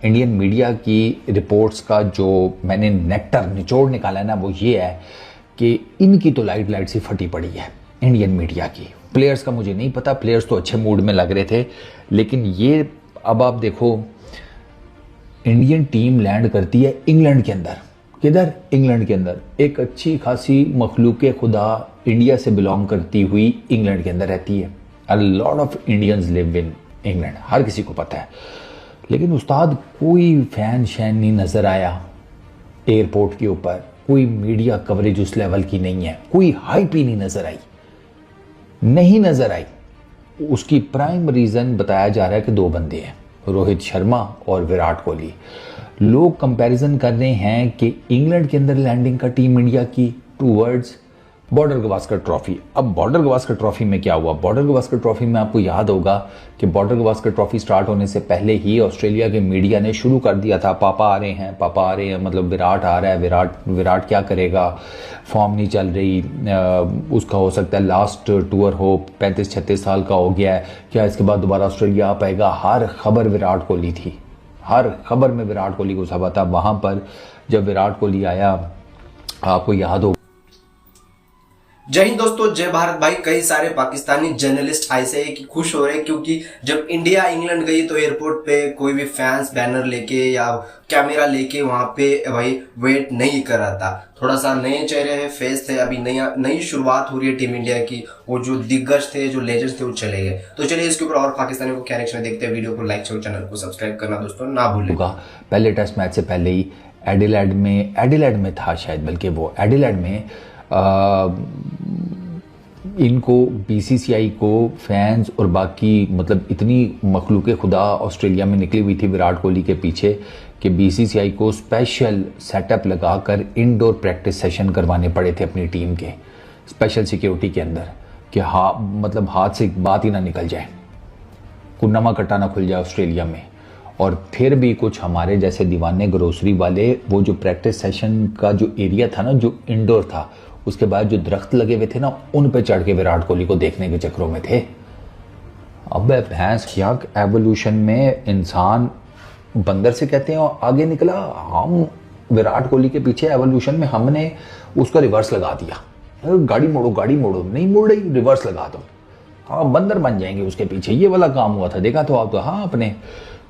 Indian media की reports का जो मैंने नेक्टर निचोड़ निकाला है ना, वो ये है कि इनकी तो लाइट सी फटी पड़ी है इंडियन मीडिया की। प्लेयर्स का मुझे नहीं पता, प्लेयर्स तो अच्छे मूड में लग रहे थे, लेकिन ये अब आप देखो इंडियन टीम लैंड करती है इंग्लैंड के अंदर। किधर? इंग्लैंड के अंदर। एक अच्छी खासी मखलूक खुदा इंडिया से बिलोंग करती हुई इंग्लैंड के अंदर रहती है। A lot of Indians live in England, हर किसी को पता है। लेकिन उस्ताद कोई फैन शैन नहीं नजर आया एयरपोर्ट के ऊपर, कोई मीडिया कवरेज उस लेवल की नहीं है, कोई हाइप ही नहीं नजर आई। उसकी प्राइम रीजन बताया जा रहा है कि दो बंदे हैं, रोहित शर्मा और विराट कोहली। लोग कंपैरिजन कर रहे हैं कि इंग्लैंड के अंदर लैंडिंग का टीम इंडिया की टूवर्ड्स बॉर्डर गवास्कर ट्रॉफी। अब बॉर्डर गवास्कर ट्रॉफी में क्या हुआ? बॉर्डर गवास्कर ट्रॉफी में आपको याद होगा कि बॉर्डर गवास्कर ट्रॉफी स्टार्ट होने से पहले ही ऑस्ट्रेलिया के मीडिया ने शुरू कर दिया था, पापा आ रहे हैं, मतलब विराट आ रहा है, विराट क्या करेगा, फॉर्म नहीं चल रही, उसका हो सकता है लास्ट टूर हो, 35-36 साल का हो गया है, क्या इसके बाद दोबारा ऑस्ट्रेलिया आ पाएगा। हर खबर विराट कोहली थी, हर खबर में विराट कोहली को सब था। वहां पर जब विराट कोहली आया, आपको याद हो। जय हिंद दोस्तों, जय भारत भाई। कई सारे पाकिस्तानी जर्नलिस्ट ऐसे है कि खुश हो रहे हैं क्योंकि जब इंडिया इंग्लैंड गई तो एयरपोर्ट पे कोई भी फैंस बैनर लेके या कैमरा लेके वहां पे भाई वेट नहीं कर रहा था। थोड़ा सा नए चेहरे हैं, फेस थे, अभी नई शुरुआत हो रही है टीम इंडिया की। वो जो दिग्गज थे, जो लेजेंड्स थे, वो चले गए। तो चलिए इसके ऊपर और पाकिस्तानियों को क्या रिएक्शन देखते हैं। वीडियो को लाइक और चैनल को सब्सक्राइब करना दोस्तों ना भूलें। पहले टेस्ट मैच से पहले ही एडिलेड में था शायद, बल्कि वो एडिलेड में इनको बीसीसीआई को फैंस और बाकी मतलब इतनी मखलूक खुदा ऑस्ट्रेलिया में निकली हुई थी विराट कोहली के पीछे कि बीसीसीआई को स्पेशल सेटअप लगाकर इंडोर प्रैक्टिस सेशन करवाने पड़े थे अपनी टीम के, स्पेशल सिक्योरिटी के अंदर, कि मतलब हाथ से बात ही ना निकल जाए, कुन्नमा कट्टा ना खुल जाए ऑस्ट्रेलिया में। और फिर भी कुछ हमारे जैसे दीवाने ग्रोसरी वाले वो जो प्रैक्टिस सेशन का जो एरिया था ना, जो इंडोर था, उसके बाद जो दरख्त लगे हुए थे ना, उन पे चढ़ के विराट कोहली को देखने के चक्करों में थे। अब भैंस क्या एवोल्यूशन में इंसान बंदर से कहते हैं और आगे निकला। हम विराट कोहली के पीछे एवोल्यूशन में हमने उसका रिवर्स लगा दिया। गाड़ी मोड़ो, नहीं मोड़ रही, रिवर्स लगा दो, हाँ बंदर बन जाएंगे उसके पीछे। ये वाला काम हुआ था, देखा तो आप तो। हाँ अपने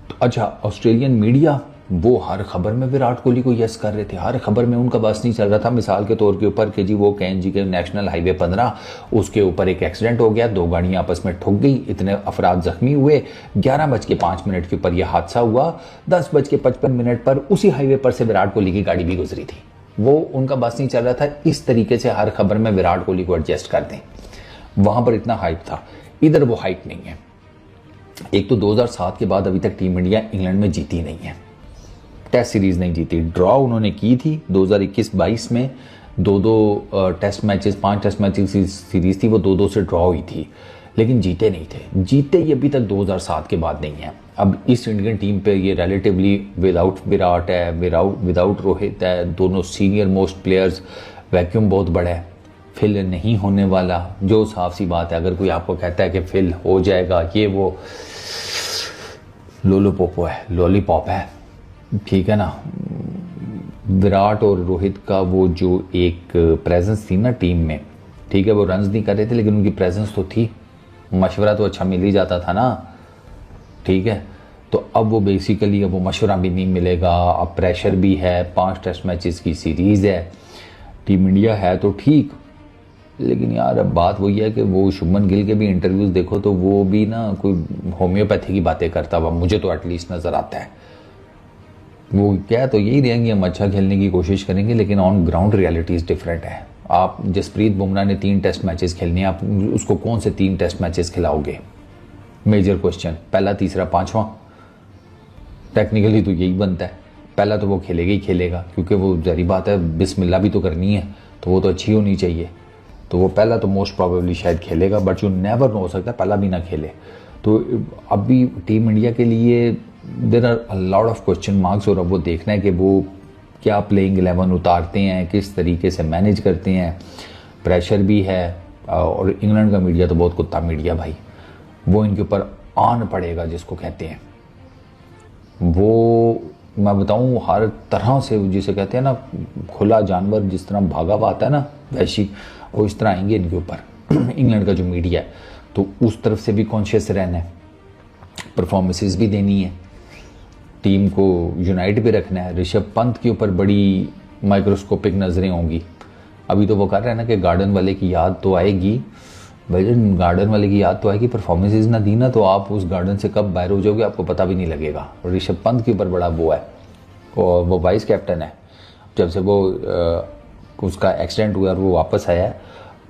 तो अच्छा, ऑस्ट्रेलियन मीडिया वो हर खबर में विराट कोहली को यस कर रहे थे, हर खबर में उनका बस नहीं चल रहा था। मिसाल के तौर के ऊपर कि जी वो KNG के नेशनल हाईवे 15 उसके ऊपर एक एक्सीडेंट हो गया, 2 गाड़ियां आपस में ठुक गई, इतने अफराद जख्मी हुए। 11:05 के ऊपर यह हादसा हुआ। 10:55 पर उसी हाईवे पर से विराट कोहली की गाड़ी भी गुजरी थी। वो उनका बस नहीं चल रहा था। इस तरीके से हर खबर में विराट कोहली को एडजस्ट कर दें। वहां पर इतना हाइप था, इधर वो हाइप नहीं है। एक तो 2007 के बाद अभी तक टीम इंडिया इंग्लैंड में जीती नहीं है, टेस्ट सीरीज नहीं जीती। ड्रॉ उन्होंने की थी 2021-22 में, 2-2 टेस्ट मैचेस, 5 टेस्ट मैचेस की सीरीज थी, वो 2-2 से ड्रॉ हुई थी, लेकिन जीते नहीं थे। जीते ये अभी तक 2007 के बाद नहीं है। अब इस इंडियन टीम पे ये रिलेटिवली विदाउट विराट है, विदाउट रोहित है, दोनों सीनियर मोस्ट प्लेयर्स, वैक्यूम बहुत बड़ा है, फिल नहीं होने वाला। जो साफ सी बात है, अगर कोई आपको कहता है कि फिल हो जाएगा, ये वो लॉलीपॉप है, ठीक है ना। विराट और रोहित का वो जो एक प्रेजेंस थी ना टीम में, ठीक है, वो रन्स नहीं कर रहे थे लेकिन उनकी प्रेजेंस तो थी, मशवरा तो अच्छा मिल ही जाता था ना, ठीक है। तो अब वो बेसिकली अब वो मशवरा भी नहीं मिलेगा, अब प्रेशर भी है, 5 टेस्ट मैचेस की सीरीज है, टीम इंडिया है तो ठीक। लेकिन यार अब बात वही है कि वो शुभमन गिल के भी इंटरव्यूज देखो तो वो भी ना कोई होम्योपैथी की बातें करता हुआ मुझे तो एटलीस्ट नजर आता है। वो क्या तो यही रहेंगे, हम अच्छा खेलने की कोशिश करेंगे, लेकिन ऑन ग्राउंड रियलिटीज डिफरेंट है। आप जसप्रीत बुमराह ने 3 टेस्ट मैचेस खेलने हैं, आप उसको कौन से 3 टेस्ट मैचेस खिलाओगे? मेजर क्वेश्चन, पहला, तीसरा, 5वां। टेक्निकली तो यही बनता है, पहला तो वो खेलेगा ही खेलेगा, क्योंकि वो जहरी बात है, बिस्मिल्लाह भी तो करनी है, तो वो तो अच्छी होनी चाहिए। तो वो पहला तो मोस्ट प्रोबेबली शायद खेलेगा, बट जो नेवर नो हो सकता है पहला भी ना खेले। तो अभी टीम इंडिया के लिए there are a lot of question marks, और अब वो देखना है कि वो क्या प्लेइंग 11 उतारते हैं, किस तरीके से मैनेज करते हैं। प्रेशर भी है, और इंग्लैंड का मीडिया तो बहुत कुत्ता मीडिया भाई, वो इनके ऊपर आन पड़ेगा जिसको कहते हैं। वो मैं बताऊं हर तरह से, जिसे कहते हैं ना खुला जानवर जिस तरह भागा हुआ आता है ना वैसी, वो इस तरह आएंगे इनके ऊपर इंग्लैंड का जो मीडिया है। तो उस तरफ से भी कॉन्शियस रहना है, परफॉर्मेंसेस भी देनी है, टीम को यूनाइट भी रखना है। ऋषभ पंत के ऊपर बड़ी माइक्रोस्कोपिक नज़रें होंगी। अभी तो वो कर रहे हैं ना कि गार्डन वाले की याद तो आएगी भाई, गार्डन वाले की याद तो आएगी, परफॉर्मेंसेज ना दी ना तो आप उस गार्डन से कब बाहर हो जाओगे आपको पता भी नहीं लगेगा। ऋषभ पंत के ऊपर बड़ा वो है, और वो वाइस कैप्टन है। जब से वो उसका एक्सीडेंट हुआ और वो वापस आया है,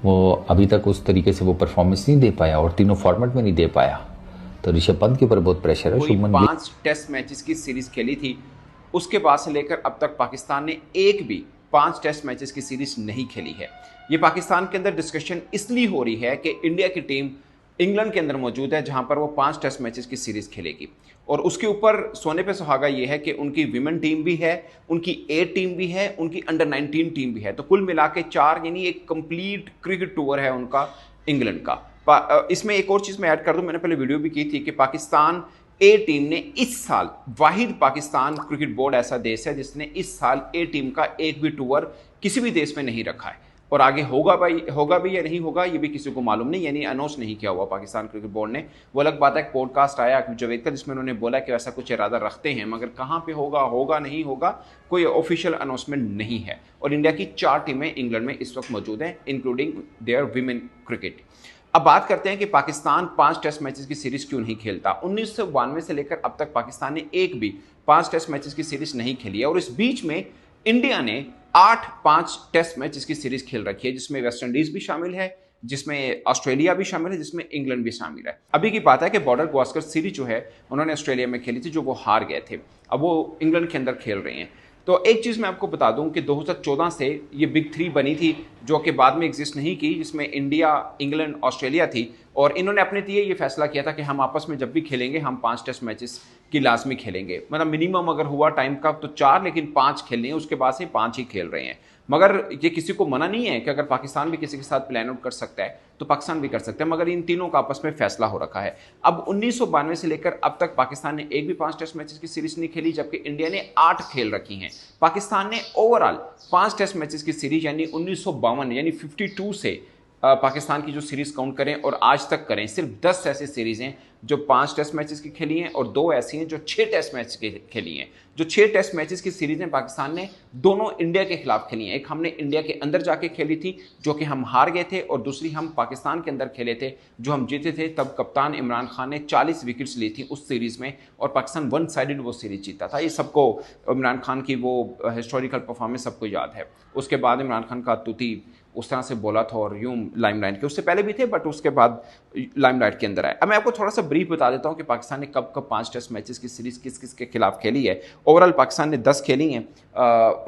वो अभी तक उस तरीके से वो परफॉर्मेंस नहीं दे पाया और तीनों फॉर्मेट में नहीं दे पाया। तो ऋषभ पंत के ऊपर बहुत प्रेशर है। शुभमन 5 टेस्ट मैचेस की सीरीज खेली थी, उसके बाद से लेकर अब तक पाकिस्तान ने एक भी 5 टेस्ट मैचेस की सीरीज नहीं खेली है। ये पाकिस्तान के अंदर डिस्कशन इसलिए हो रही है कि इंडिया की टीम इंग्लैंड के अंदर मौजूद है, जहां पर वो 5 टेस्ट मैचेस की सीरीज खेलेगी। और उसके ऊपर सोने पे सुहागा ये है कि उनकी विमेन टीम भी है, उनकी ए टीम भी है, उनकी अंडर 19 टीम भी है। तो कुल मिला के 4 यानी एक कंप्लीट क्रिकेट टूर है उनका इंग्लैंड का। इसमें एक और चीज़ मैं ऐड कर दूं, मैंने पहले वीडियो भी की थी कि पाकिस्तान ए टीम ने इस साल, वाहिद पाकिस्तान क्रिकेट बोर्ड ऐसा देश है जिसने इस साल ए टीम का एक भी टूर किसी भी देश में नहीं रखा है। और आगे होगा भी या नहीं होगा ये भी किसी को मालूम नहीं, यानी अनाउंस नहीं किया हुआ पाकिस्तान क्रिकेट बोर्ड ने। वो अलग बात है, एक पॉडकास्ट आया जावेद का जिसमें उन्होंने बोला कि ऐसा कुछ इरादा रखते हैं, मगर कहाँ पे होगा नहीं होगा कोई ऑफिशियल अनाउंसमेंट नहीं है। और इंडिया की 4 टीमें इंग्लैंड में इस वक्त मौजूद हैं, इंक्लूडिंग देयर विमेन क्रिकेट। अब बात करते हैं कि पाकिस्तान 5 टेस्ट मैचेस की सीरीज क्यों नहीं खेलता। 1992 से लेकर अब तक पाकिस्तान ने एक भी 5 टेस्ट मैचेस की सीरीज नहीं खेली है। और इस बीच में इंडिया ने 8 5 टेस्ट मैचेस की सीरीज खेल रखी है, जिसमें वेस्ट इंडीज भी शामिल है, जिसमें ऑस्ट्रेलिया भी शामिल है, जिसमें इंग्लैंड भी शामिल है। अभी की बात है कि बॉर्डर गावस्कर सीरीज जो है उन्होंने ऑस्ट्रेलिया में खेली थी, जो वो हार गए थे। अब वो इंग्लैंड के अंदर खेल रहे हैं। तो एक चीज़ मैं आपको बता दूं कि 2014 से ये बिग 3 बनी थी, जो कि बाद में एग्जिस्ट नहीं की, जिसमें इंडिया, इंग्लैंड, ऑस्ट्रेलिया थी। और इन्होंने अपने लिए ये फैसला किया था कि हम आपस में जब भी खेलेंगे हम 5 टेस्ट मैचेस की लाजमी खेलेंगे। मतलब मिनिमम अगर हुआ टाइम का तो 4, लेकिन 5 खेलने हैं, उसके बाद से 5 ही खेल रहे हैं। मगर ये किसी को मना नहीं है कि अगर पाकिस्तान भी किसी के साथ प्लान आउट कर सकता है तो पाकिस्तान भी कर सकता है, मगर इन तीनों का आपस में फैसला हो रखा है। अब 1992 से लेकर अब तक पाकिस्तान ने एक भी 5 टेस्ट मैचेस की सीरीज नहीं खेली, जबकि इंडिया ने 8 खेल रखी हैं। पाकिस्तान ने ओवरऑल 5 टेस्ट मैचेस की सीरीज यानी 1952 यानी 52 से पाकिस्तान की जो सीरीज काउंट करें और आज तक करें, सिर्फ 10 ऐसी सीरीज हैं जो 5 टेस्ट मैचेस की खेली हैं और 2 ऐसी हैं जो 6 टेस्ट मैच की खेली हैं। जो 6 टेस्ट मैचेस की सीरीज हैं पाकिस्तान ने दोनों इंडिया के खिलाफ खेली हैं। एक हमने इंडिया के अंदर जाके खेली थी जो कि हम हार गए थे, और दूसरी हम पाकिस्तान के अंदर खेले थे जो हम जीते थे। तब कप्तान इमरान खान ने 40 विकेट्स ली थी उस सीरीज में और पाकिस्तान 1 साइडेड वो सीरीज जीता था। ये सबको इमरान खान की वो हिस्टोरिकल परफॉर्मेंस सबको याद है। उसके बाद इमरान खान का तूती उस तरह से बोला था और यूं लाइमलाइट के, उससे पहले भी थे बट उसके बाद लाइमलाइट के अंदर आए। अब मैं आपको थोड़ा सा ब्रीफ बता देता हूं कि पाकिस्तान ने कब 5 टेस्ट मैचेस की सीरीज किस किस के खिलाफ खेली है। ओवरऑल पाकिस्तान ने 10 खेली हैं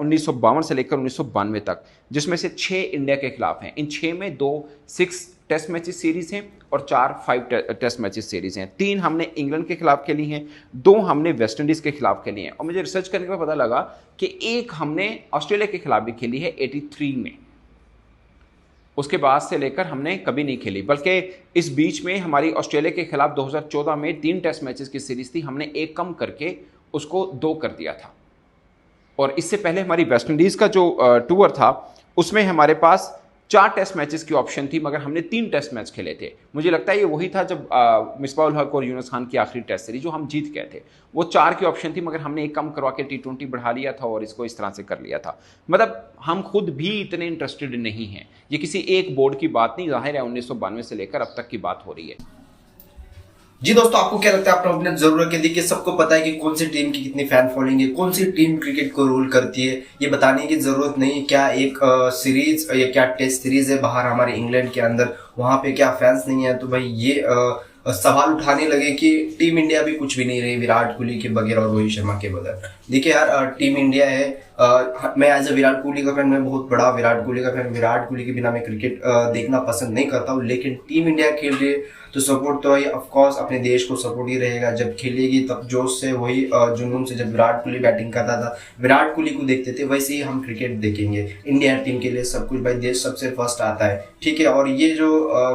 1952 से लेकर 1992 तक, जिसमें से 6 इंडिया के खिलाफ हैं। इन 6 में 2 6 टेस्ट मैचेस सीरीज हैं और 4 5 टेस्ट मैचेस सीरीज हैं। 3 हमने इंग्लैंड के खिलाफ खेली हैं, 2 हमने वेस्ट इंडीज़ के खिलाफ खेली हैं। और मुझे रिसर्च करने के बाद पता लगा कि एक हमने ऑस्ट्रेलिया के खिलाफ भी खेली है 83 में। उसके बाद से लेकर हमने कभी नहीं खेली, बल्कि इस बीच में हमारी ऑस्ट्रेलिया के खिलाफ 2014 में 3 टेस्ट मैचेस की सीरीज थी, हमने एक कम करके उसको 2 कर दिया था। और इससे पहले हमारी वेस्ट इंडीज़ का जो टूर था उसमें हमारे पास 4 टेस्ट मैचेस की ऑप्शन थी, मगर हमने 3 टेस्ट मैच खेले थे। मुझे लगता है ये वही था जब मिसबाह उल हक और यूनुस खान की आखिरी टेस्ट सीरीज जो हम जीत गए थे, वो 4 की ऑप्शन थी, मगर हमने एक कम करवा के T20 बढ़ा लिया था और इसको इस तरह से कर लिया था। मतलब हम खुद भी इतने इंटरेस्टेड नहीं हैं। ये किसी एक बोर्ड की बात नहीं, जाहिर है 1992 से लेकर अब तक की बात हो रही है। जी दोस्तों, आपको क्या लगता है? अपना अपने जरूर के देखिए, सबको पता है कि कौन सी टीम की कितनी फैन फॉलोइंग है, कौन सी टीम क्रिकेट को रूल करती है, ये बताने की जरूरत नहीं। क्या एक सीरीज या क्या टेस्ट सीरीज है बाहर हमारे इंग्लैंड के अंदर, वहां पे क्या फैंस नहीं है? तो भाई ये सवाल उठाने लगे कि टीम इंडिया भी कुछ भी नहीं रही विराट कोहली के बगैर और रोहित शर्मा के बगैर। देखिए यार, टीम इंडिया है, मैं एज अ विराट कोहली का फैन, मैं बहुत बड़ा विराट कोहली का फैन, विराट कोहली के बिना मैं क्रिकेट देखना पसंद नहीं करता हूँ, लेकिन टीम इंडिया खेल रही है तो सपोर्ट तो ऑफ कोर्स अपने देश को सपोर्ट ही रहेगा। जब खेलेगी तब जोश से, वही जुनून से जब विराट कोहली बैटिंग करता था, विराट कोहली को देखते थे, वैसे ही हम क्रिकेट देखेंगे। इंडिया टीम के लिए सब कुछ भाई, देश सबसे फर्स्ट आता है, ठीक है। और ये जो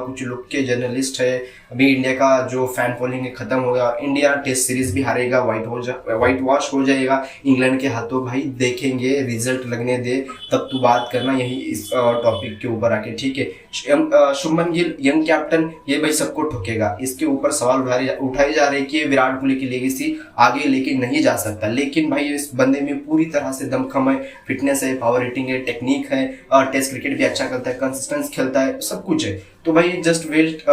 कुछ लोग के जर्नलिस्ट है, अभी इंडिया का जो फैन फॉलोइंग है खत्म हो गया, इंडिया टेस्ट सीरीज भी हारेगा, व्हाइट वॉश हो जाएगा इंग्लैंड के हाथों। भाई देखेंगे, रिजल्ट लगने दे तब तू बात करना यही इस टॉपिक के ऊपर आके, ठीक है। शुभमन गिल यंग कैप्टन, ये भाई सबको ठोकेगा। इसके ऊपर सवाल उठाए जा रहे हैं कि विराट कोहली की लेगेसी आगे लेके नहीं जा सकता, लेकिन भाई इस बंदे में पूरी तरह से दमखम है, फिटनेस है, पावर हिटिंग है, टेक्निक है, और टेस्ट क्रिकेट भी अच्छा करता है, कंसिस्टेंस खेलता है, सब कुछ है। तो भाई जस्ट वेट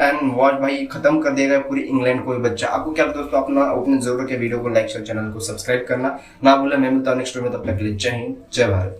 एंड वॉच, भाई खत्म कर देगा पूरी इंग्लैंड कोई बच्चा। आपको क्या दोस्तों, अपने जरूर के वीडियो को लाइक शेयर, चैनल को सब्सक्राइब करना ना भूलें। मैं मिलता हूं नेक्स्ट वीडियो में, तब तक के लिए जय हिंद, जय भारत।